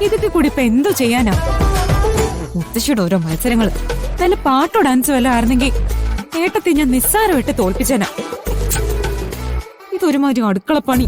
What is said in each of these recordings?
ഇതൊക്കെ കൂടി ഇപ്പൊ എന്തോ ചെയ്യാനാ? മുത്തശ്ശിയുടെ ഓരോ മത്സരങ്ങൾ നല്ല പാട്ടോ ഡാൻസോ വല്ല ആയിരുന്നെങ്കിൽ ഏട്ടത്തെ ഞാൻ നിസ്സാരമായിട്ട് തോൽപ്പിച്ചേനാ. ഇതൊരുമാതിരി അടുക്കളപ്പണി.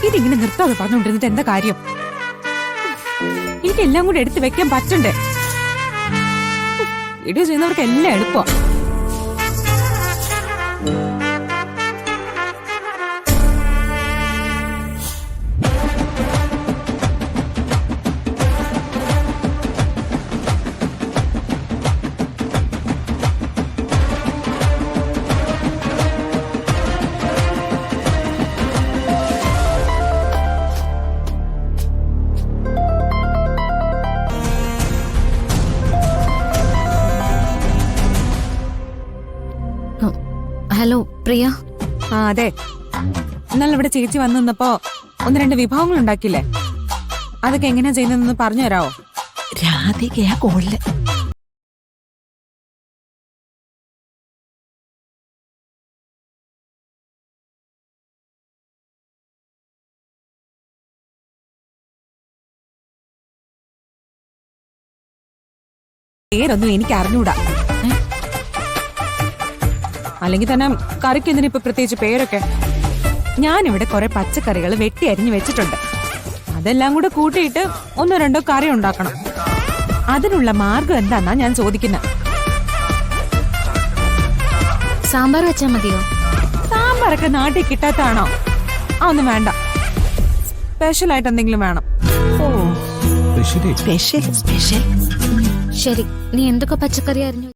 ഇതിങ്ങനെ നിർത്താതെ പറഞ്ഞുകൊണ്ടിരുന്നിട്ട് എന്താ കാര്യം? എനിക്കെല്ലാം കൂടെ എടുത്ത് വെക്കാൻ പറ്റണ്ടേ? വീഡിയോ ചെയ്യുന്നവർക്ക് എല്ലാം എളുപ്പം. ഹലോ പ്രിയ. ആ അതെ, ഇന്നലെ ഇവിടെ ചേച്ചി വന്നു നിന്നപ്പോ 1-2 വിഭവങ്ങൾ ഉണ്ടാക്കില്ലേ, അതൊക്കെ എങ്ങനെയാ ചെയ്യുന്നതെന്ന് പറഞ്ഞു തരാവോ? രാധികയാ കോളില്. പേരൊന്നും എനിക്ക് അറിഞ്ഞൂടാ. അല്ലെങ്കിൽ തന്നെ കറിക്ക് എന്തിനാ പ്രത്യേകിച്ച് പേരൊക്കെ? ഞാനിവിടെ കുറെ പച്ചക്കറികൾ വെട്ടി അരിഞ്ഞു വെച്ചിട്ടുണ്ട്. അതെല്ലാം കൂടെ കൂട്ടിയിട്ട് 1-2 കറി ഉണ്ടാക്കണം. അതിനുള്ള മാർഗം എന്താന്നാ ഞാൻ ചോദിക്കുന്നത്. സാമ്പാർ വെച്ചാ മതിയോ? സാമ്പാറൊക്കെ നാട്ടിൽ കിട്ടാത്താണോ? ആ ഒന്നും വേണ്ട, സ്പെഷ്യൽ ആയിട്ട് എന്തെങ്കിലും വേണം. സ്പെഷ്യൽ. ശരി, നീ എന്തൊക്കെ പച്ചക്കറി അരിഞ്ഞു?